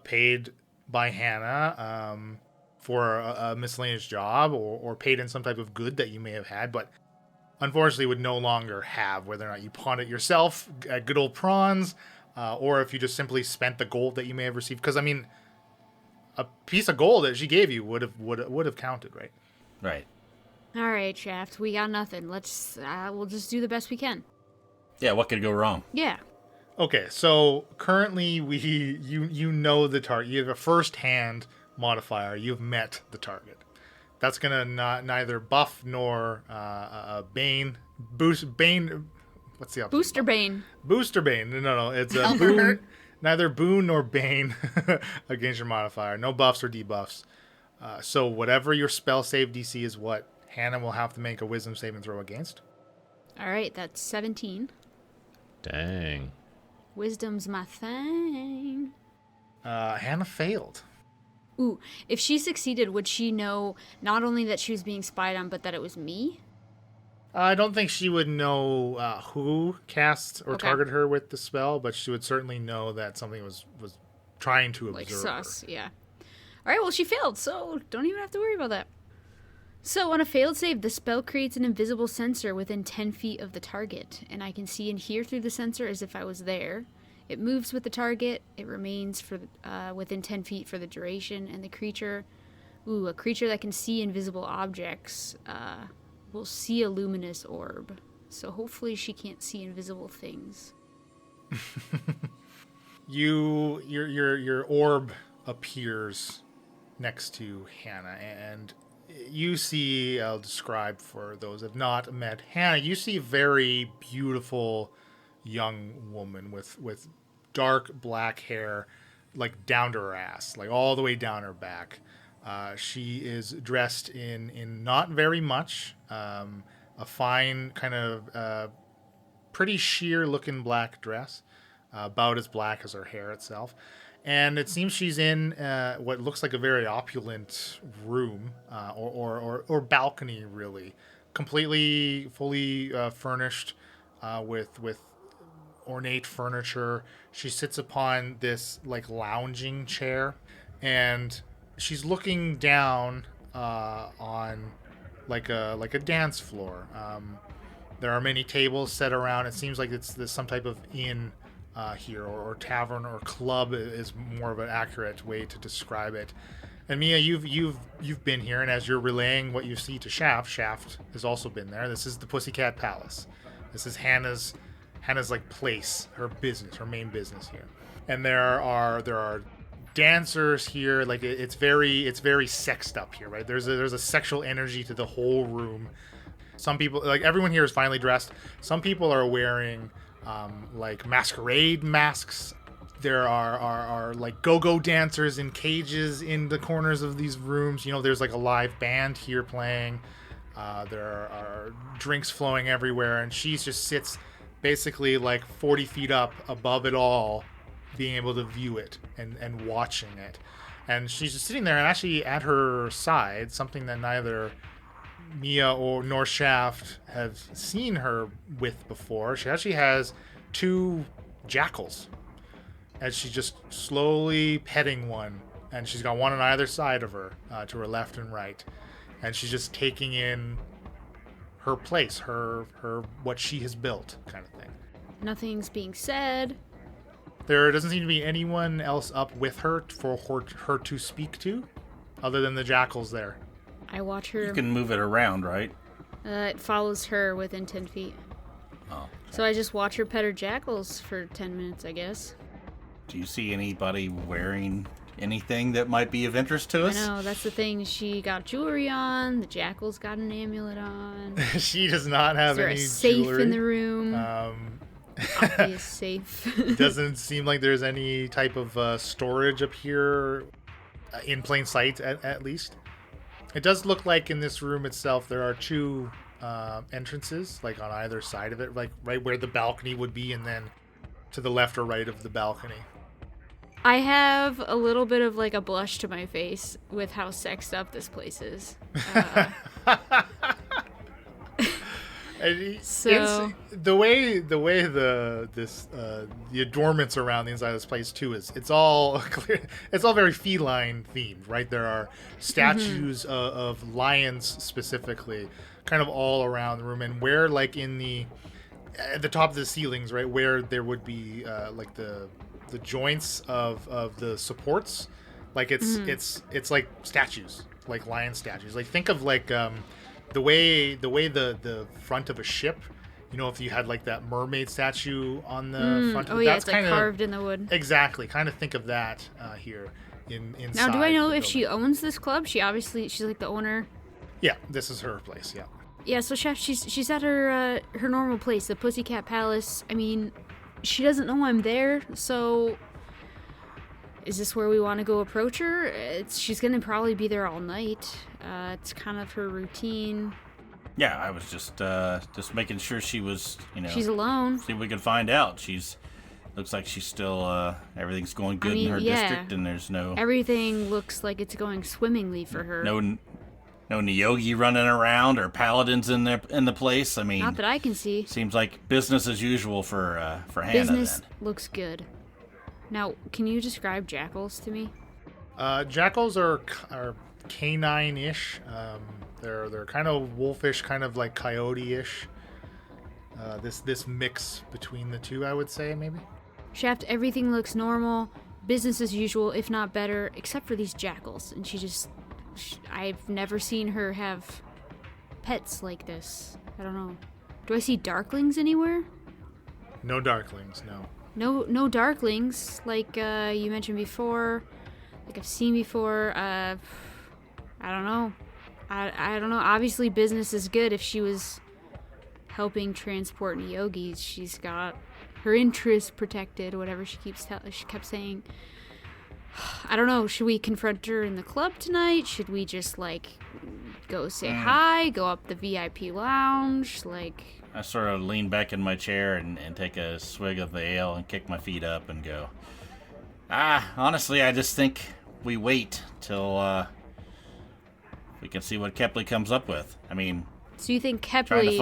B: paid by Hannah for a miscellaneous job, or paid in some type of good that you may have had, but unfortunately would no longer have, whether or not you pawned it yourself at good old prawns, or if you just simply spent the gold that you may have received. Because, I mean, a piece of gold that she gave you would have counted, right?
F: Right.
D: All right, Shaft, we got nothing. We'll just do the best we can.
F: Yeah, what could go wrong?
D: Yeah.
B: Okay, so currently you know the target. You have a first-hand modifier. You've met the target. That's gonna neither buff nor boost bane. What's the opposite?
D: Booster Bane.
B: Booster bane. No, it's a
C: Help or
B: boon.
C: hurt?
B: Neither boon nor bane against your modifier. No buffs or debuffs. So whatever your spell save DC is, what Hannah will have to make a wisdom saving throw against.
D: All right, that's 17.
E: Dang.
D: Wisdom's my thing.
B: Hannah failed.
D: Ooh, if she succeeded, would she know not only that she was being spied on, but that it was me?
B: I don't think she would know who cast or
D: Okay.
B: targeted her with the spell, but she would certainly know that something was trying to observe
D: Like
B: her.
D: sus, yeah. All right, well, she failed, so don't even have to worry about that. So on a failed save, the spell creates an invisible sensor within 10 feet of the target, and I can see and hear through the sensor as if I was there. It moves with the target. It remains for within 10 feet for the duration, and the creature, a creature that can see invisible objects, will see a luminous orb. So hopefully she can't see invisible things.
B: Your orb appears next to Hannah, and you see, I'll describe for those who have not met Hannah, you see a very beautiful young woman with dark black hair, like down to her ass, like all the way down her back. She is dressed in not very much, a fine kind of pretty sheer looking black dress, about as black as her hair itself. And it seems she's in what looks like a very opulent room or balcony, really, completely fully furnished with ornate furniture. She sits upon this like lounging chair, and she's looking down on like a dance floor. There are many tables set around. It seems like there's some type of inn here, or tavern or club is more of an accurate way to describe it. And Mia, you've been here, and as you're relaying what you see to Shaft has also been there. This is the Pussycat Palace. This is Hannah's like place, her business, her main business here. And there are dancers here. Like it's very sexed up here, right? There's a sexual energy to the whole room. Some people, like everyone here, is finely dressed. Some people are wearing like masquerade masks. There are like go-go dancers in cages in the corners of these rooms. There's like a live band here playing. There are drinks flowing everywhere, and she just sits basically like 40 feet up above it all, being able to view it and watching it. And she's just sitting there, and actually at her side, something that neither Mia nor Shaft have seen her with before. She actually has 2 jackals, as she's just slowly petting one, and she's got one on either side of her, to her left and right, and she's just taking in her place, her what she has built, kind of thing.
D: Nothing's being said.
B: There doesn't seem to be anyone else up with her for her to speak to, other than the jackals there.
D: I watch her.
F: You can move it around, right?
D: It follows her within 10 feet.
F: Oh.
D: So I just watch her pet her jackals for 10 minutes, I guess.
F: Do you see anybody wearing anything that might be of interest to us?
D: I know, that's the thing. She got jewelry on. The jackal's got an amulet on.
B: She does not have
D: Is there
B: any
D: a safe
B: jewelry
D: in the room? Obvious safe.
B: Doesn't seem like there's any type of storage up here, in plain sight at least. It does look like in this room itself there are 2 entrances, like on either side of it, like right where the balcony would be, and then to the left or right of the balcony.
D: I have a little bit of like a blush to my face with how sexed up this place is. So
B: the way the adornments around the inside of this place too is it's all clear, it's all very feline themed, right? There are statues of lions specifically, kind of all around the room, and where like at the top of the ceilings, right, where there would be like the joints of the supports, like it's like statues, like lion statues. Like think of like the way the front of a ship, you know, if you had like that mermaid statue on the front of it, that's
D: it's like
B: kind of
D: carved in the wood.
B: Exactly, kind of think of that here inside.
D: Now, do I know
B: the
D: if she
B: building.
D: owns this club? She's like the owner.
B: Yeah, this is her place. Yeah.
D: Yeah, so Chef, she's at her normal place, the Pussycat Palace. I mean, she doesn't know I'm there, so is this where we want to go approach her? She's gonna probably be there all night. It's kind of her routine.
F: Yeah, I was just making sure she was,
D: She's alone.
F: See if we could find out. Looks like she's still, everything's going good in her district, and there's no...
D: Everything looks like it's going swimmingly for her.
F: No Niyogi running around or paladins in the place. I mean,
D: not that I can see.
F: Seems like business as usual for Hannah.
D: Business
F: then.
D: looks good. Now, can you describe jackals to me?
B: Jackals are canine-ish. They're kind of wolfish, kind of like coyote-ish. This mix between the two, I would say, maybe.
D: Shaft, everything looks normal, business as usual, if not better, except for these jackals. And I've never seen her have pets like this. I don't know. Do I see darklings anywhere?
B: No darklings, no.
D: No darklings, like you mentioned before, like I've seen before. I don't know. I don't know. Obviously, business is good. If she was helping transport Niyogis, she's got her interests protected, whatever she kept saying. I don't know. Should we confront her in the club tonight? Should we just, like, go say hi, go up the VIP lounge, like...
F: I sort of lean back in my chair and take a swig of the ale and kick my feet up and go, honestly, I just think we wait till we can see what Kepley comes up with. I mean...
D: So you think Kepley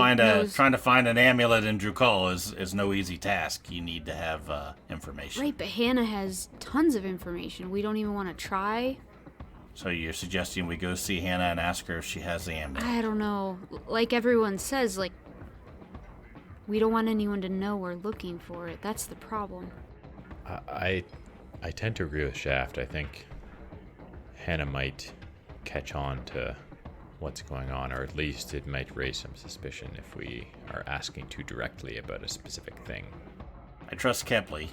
F: trying to find an amulet in Drukhall is no easy task. You need to have information.
D: Right, but Hannah has tons of information. We don't even want to try.
F: So you're suggesting we go see Hannah and ask her if she has the amulet?
D: I don't know. Like everyone says, like, we don't want anyone to know we're looking for it. That's the problem.
E: I tend to agree with Shaft. I think Hannah might catch on to what's going on, or at least it might raise some suspicion if we are asking too directly about a specific thing.
F: I trust Kepley.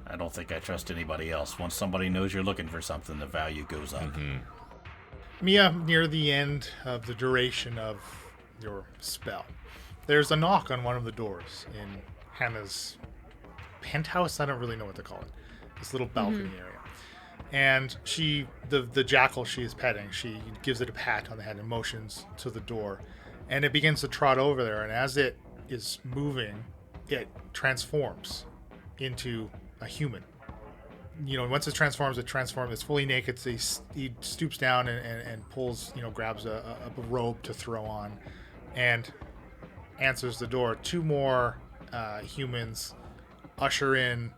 F: I don't think I trust anybody else. Once somebody knows you're looking for something, the value goes up.
E: Mm-hmm.
B: Mia, near the end of the duration of your spell, there's a knock on one of the doors in Hannah's penthouse. I don't really know what to call it. This little balcony area. And the jackal she is petting, she gives it a pat on the head and motions to the door. And it begins to trot over there. And as it is moving, it transforms into a human. Once it transforms, it's fully naked. So he stoops down and pulls, grabs a robe to throw on and answers the door. Two more humans usher in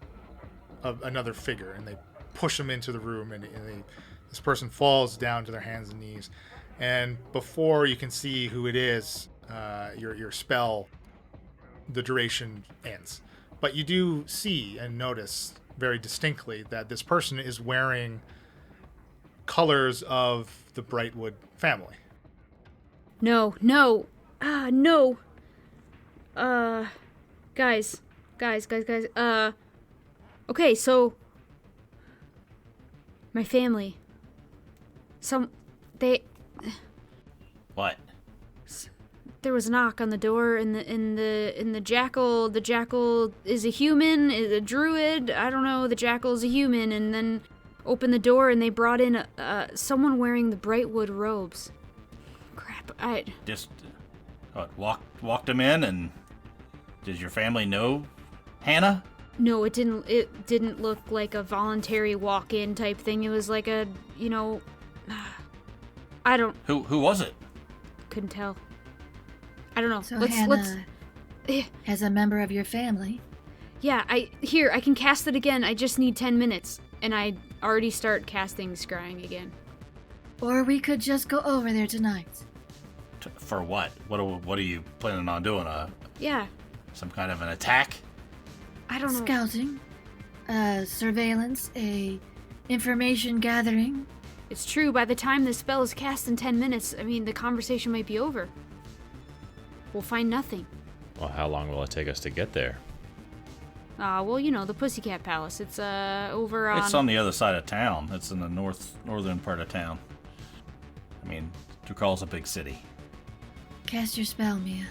B: another figure, and they push him into the room, and this person falls down to their hands and knees. And before you can see who it is, your spell, the duration ends. But you do see and notice very distinctly that this person is wearing colors of the Brightwood family.
D: No. Guys. Okay, so my family.
F: What?
D: There was a knock on the door, and the jackal. The jackal is a human, is a druid. I don't know. The jackal is a human, and then opened the door, and they brought in someone wearing the Brightwood robes. Crap!
F: Just walked them in, and does your family know Hannah?
D: No, it didn't. It didn't look like a voluntary walk-in type thing. It was like a, I don't.
F: Who was it?
D: Couldn't tell. I don't know.
A: So
D: let's.
A: Hannah, as a member of your family,
D: Yeah, I can cast it again. I just need 10 minutes, and I already start casting scrying again.
A: or we could just go over there tonight.
F: For what? What are you planning on doing?
D: Yeah,
F: Some kind of an attack?
D: I don't know.
A: Scouting, surveillance, information gathering.
D: It's true. By the time this spell is cast in 10 minutes, I mean the conversation might be over. We'll find nothing.
E: Well, how long will it take us to get there?
D: Well, the Pussycat Palace. It's over on.
F: It's on the other side of town. It's in the northern part of town. I mean, Drukhall's a big city.
A: Cast your spell, Mia.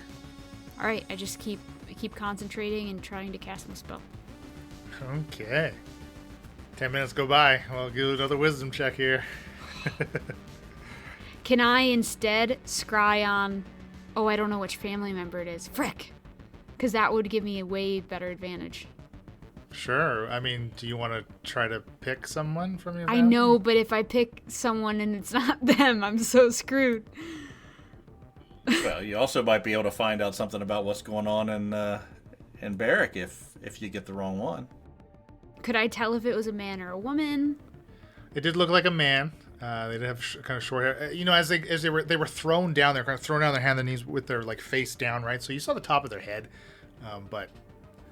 D: All right, I just keep concentrating and trying to cast my spell.
B: Okay. 10 minutes go by. I'll do another wisdom check here.
D: Can I instead scry on? Oh, I don't know which family member it is. Frick, because that would give me a way better advantage.
B: Sure. I mean, do you want to try to pick someone from your
D: I
B: family?
D: know, but if I pick someone and it's not them, I'm so screwed.
F: Well, you also might be able to find out something about what's going on in Barrack if you get the wrong one.
D: Could I tell if it was a man or a woman?
B: It did look like a man. They did have kind of short hair. As they were thrown down, they're kind of thrown down their hand and knees with their face down, right? So you saw the top of their head, but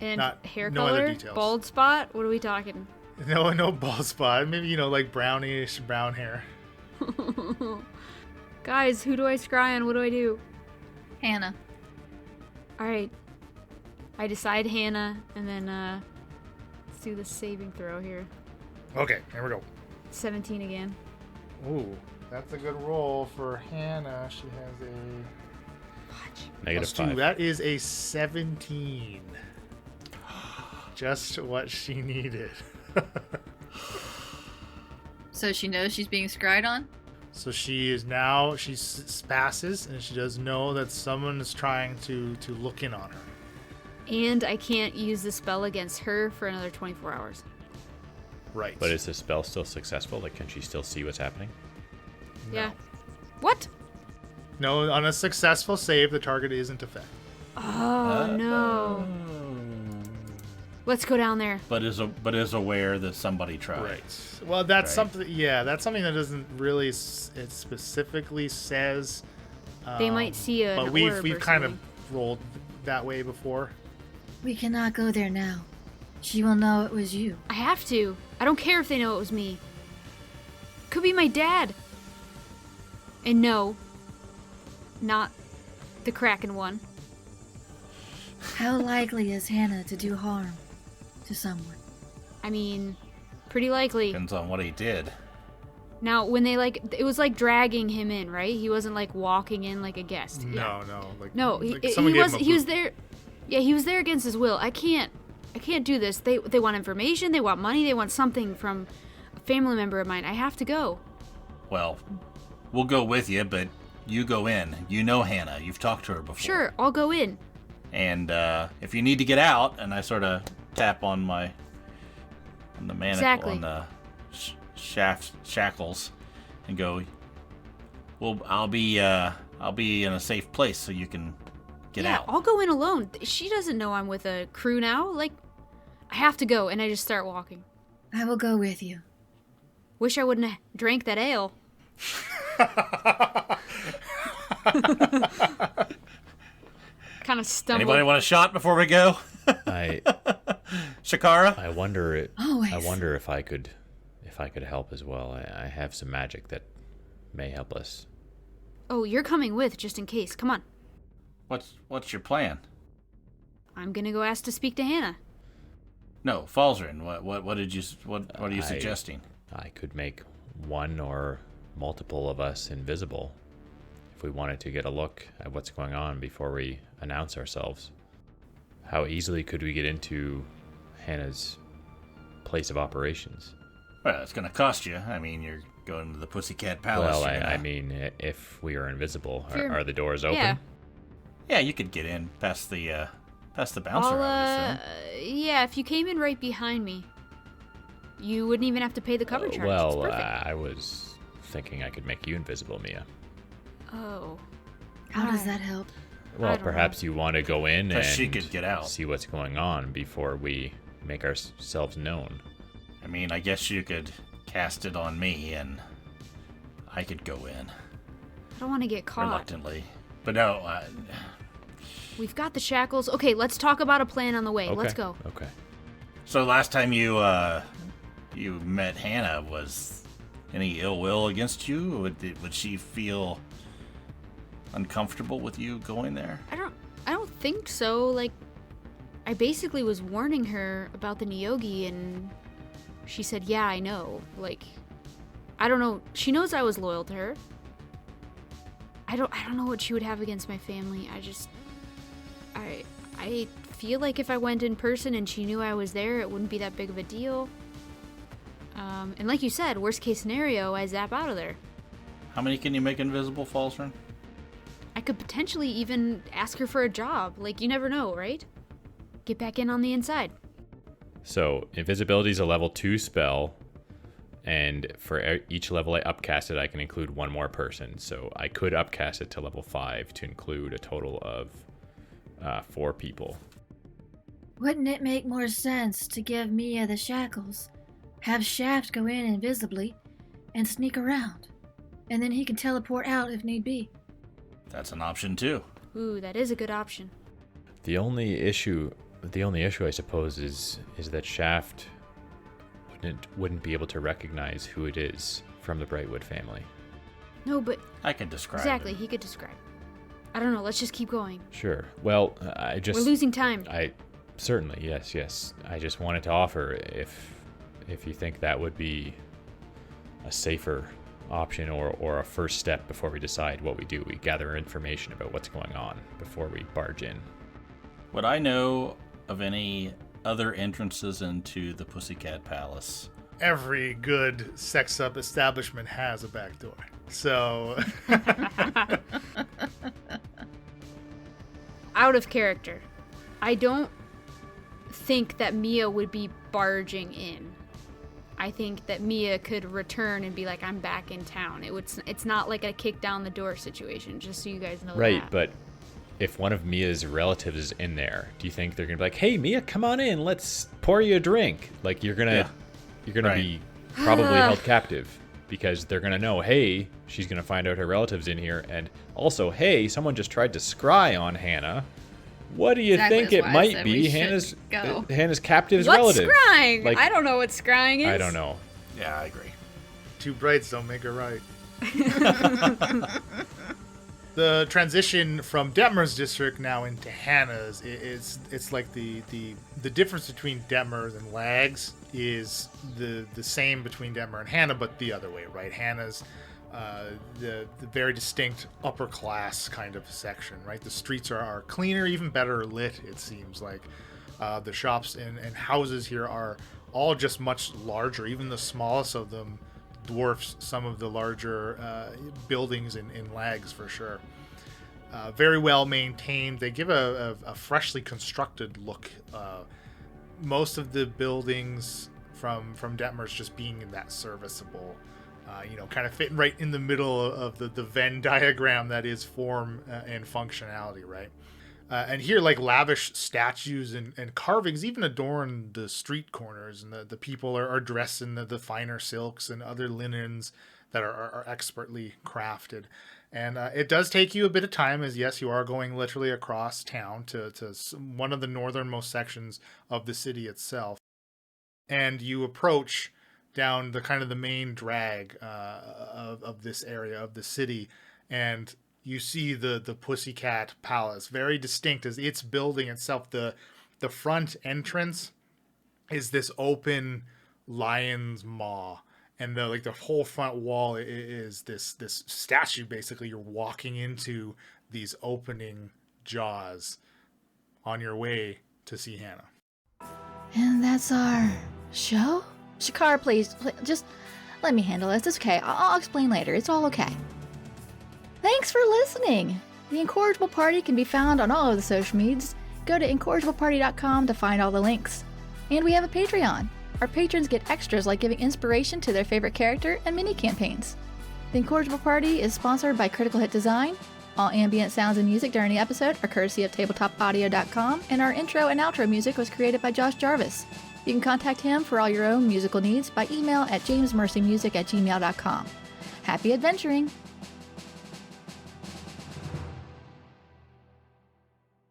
D: And hair
B: no
D: color?
B: other details.
D: Bald spot? What are we talking?
B: no bald spot. Maybe like brownish brown hair.
D: Guys, who do I scry on? What do I do?
C: Hannah.
D: Alright. I decide Hannah, and then, let's do the saving throw here.
B: Okay, here we go.
D: 17 again.
B: Ooh, that's a good roll for Hannah. She has a
E: Negative
B: +2.
E: 5.
B: That is a 17. Just what she needed.
C: So she knows she's being scried on?
B: So she passes, and she does know that someone is trying to look in on her.
D: And I can't use the spell against her for another 24 hours.
B: Right.
E: But is the spell still successful? Like, can she still see what's happening?
D: Yeah. What?
B: No, on a successful save, the target isn't affected.
D: Oh, no. Let's go down there.
F: But is aware that somebody tried.
B: Right. Well, that's
F: Right.
B: something. Yeah, that's something that doesn't really. It specifically says.
D: They might see an
B: But
D: orb
B: we've
D: or
B: kind of
D: something.
B: rolled that way before.
A: We cannot go there now. She will know it was you.
D: I have to. I don't care if they know it was me. Could be my dad. And no, not the Kraken one.
A: How likely is Hannah to do harm to someone?
D: I mean, pretty likely.
F: Depends on what he did.
D: Now, when they it was like dragging him in, right? He wasn't like walking in like a guest.
B: No.
D: No,
B: like
D: he
B: someone gave
D: was.
B: him a
D: He was
B: boot.
D: there. Yeah, he was there against his will. I can't do this. They want information. They want money. They want something from a family member of mine. I have to go.
F: Well, we'll go with you, but you go in. You know Hannah. You've talked to her before.
D: Sure, I'll go in.
F: And if you need to get out, and I sort of tap on the manacle,
D: Exactly.
F: on the shackles, and go. Well, I'll be in a safe place so you can get
D: Yeah,
F: out.
D: I'll go in alone. She doesn't know I'm with a crew now. Like, I have to go, and I just start walking.
A: I will go with you.
D: Wish I wouldn't have drank that ale. Kind of stumbled.
F: Anybody want a shot before we go?
E: I
F: Shakara?
E: I wonder
A: Always.
E: I wonder if I could help as well. I have some magic that may help us.
D: Oh, you're coming with, just in case. Come on.
F: What's your plan?
D: I'm gonna go ask to speak to Hannah.
F: No, Falzarin. What are you suggesting?
E: I could make one or multiple of us invisible if we wanted to get a look at what's going on before we announce ourselves. How easily could we get into Hannah's place of operations?
F: Well, it's going to cost you. I mean, you're going to the Pussycat Palace.
E: Well,
F: you're
E: I
F: gonna-
E: mean, if we are invisible,
D: If you're-
E: are the doors open?
D: Yeah.
F: Yeah, you could get in past the Past the bouncer, I would assume.
D: Yeah, if you came in right behind me, you wouldn't even have to pay the cover charge.
E: Well,
D: it's perfect.
E: I was thinking I could make you invisible, Mia.
D: Oh.
A: How does that help?
E: Well,
D: don't
E: perhaps you want to go in and
F: she could get out.
E: see what's going on before we make ourselves known.
F: I mean, I guess you could cast it on me and I could go in.
D: I don't want to get caught.
F: Reluctantly. But no,
D: We've got the shackles. Okay, let's talk about a plan on the way.
E: Okay.
D: Let's go.
E: Okay.
F: so last time you met Hannah, was any ill will against you? Would she feel uncomfortable with you going there?
D: I don't think so. Like, I basically was warning her about the Nyogi, and she said, "Yeah, I know." Like, I don't know. She knows I was loyal to her. I don't know what she would have against my family. I feel like if I went in person and she knew I was there, it wouldn't be that big of a deal. And like you said, worst case scenario, I zap out of there.
F: How many can you make invisible, Falzern?
D: I could potentially even ask her for a job. Like, you never know, right? Get back in on the inside.
E: So, invisibility is a level 2 spell, and for each level I upcast it, I can include one more person. So, I could upcast it to level 5 to include a total of 4 people.
A: Wouldn't it make more sense to give Mia the shackles, have Shaft go in invisibly, and sneak around, and then he can teleport out if need be?
F: That's an option too.
D: Ooh, that is a good option.
E: The only issue I suppose is that Shaft wouldn't be able to recognize who it is from the Brightwood family.
D: No, but
F: I could describe
D: exactly,
F: it.
D: he could describe. I don't know, let's just keep going.
E: Sure. Well,
D: We're losing time.
E: Certainly, yes. I just wanted to offer if you think that would be a safer option or a first step before we decide what we do. We gather information about what's going on before we barge in.
F: Would I know of any other entrances into the Pussycat Palace?
B: Every good sex up establishment has a back door. So
D: Out of character. I don't think that Mia would be barging in. I think that Mia could return and be like, I'm back in town. It's not like a kick down the door situation, just so you guys know
E: Right,
D: that.
E: but if one of Mia's relatives is in there, do you think they're gonna be like, "Hey, Mia, come on in. Let's pour you a drink"? Like you're gonna be probably held captive because they're gonna know, hey, she's gonna find out her relative's in here, and also, hey, someone just tried to scry on Hannah. What do you
C: Exactly,
E: think
C: that's
E: it
C: why I
E: might
C: said
E: be?
C: we
E: Hannah's
C: should go.
E: Hannah's captive's
D: What's
E: relative.
D: scrying?
E: Like,
D: I don't know what scrying is.
E: I don't know.
F: Yeah, I agree.
B: two brights don't make her right. The transition from Detmer's district now into Hannah's, it's like the difference between Detmer's and Lag's is the same between Detmer and Hannah, but the other way, right? Hannah's the very distinct upper class kind of section, right? The streets are cleaner, even better lit, it seems like. The shops and houses here are all just much larger. Even the smallest of them dwarfs some of the larger buildings in Lags for sure. Very well maintained. They give a freshly constructed look. Most of the buildings from Detmer's just being in that serviceable, kind of fitting right in the middle of the Venn diagram that is form and functionality, right? And here, like, lavish statues and carvings even adorn the street corners, and the people are dressed in the finer silks and other linens that are expertly crafted. And it does take you a bit of time, as yes, you are going literally across town to one of the northernmost sections of the city itself. And you approach down the kind of the main drag of this area of the city, and you see the Pussycat Palace, very distinct as its building itself. The front entrance is this open lion's maw, and the whole front wall is this statue. Basically, you're walking into these opening jaws on your way to see Hannah.
A: And that's our show? Shakar, please, just let me handle this. It's okay. I'll explain later. It's all okay. Thanks for listening. The Incorrigible Party can be found on all of the social medias Go to incorrigibleparty.com to find all the links. And we have a Patreon. Our patrons get extras like giving inspiration to their favorite character and mini campaigns. The Incorrigible Party is sponsored by Critical Hit Design. All ambient sounds and music during the episode are courtesy of tabletopaudio.com, and our intro and outro music was created by Josh Jarvis. You can contact him for all your own musical needs by email at jamesmercymusic@gmail.com. Happy adventuring!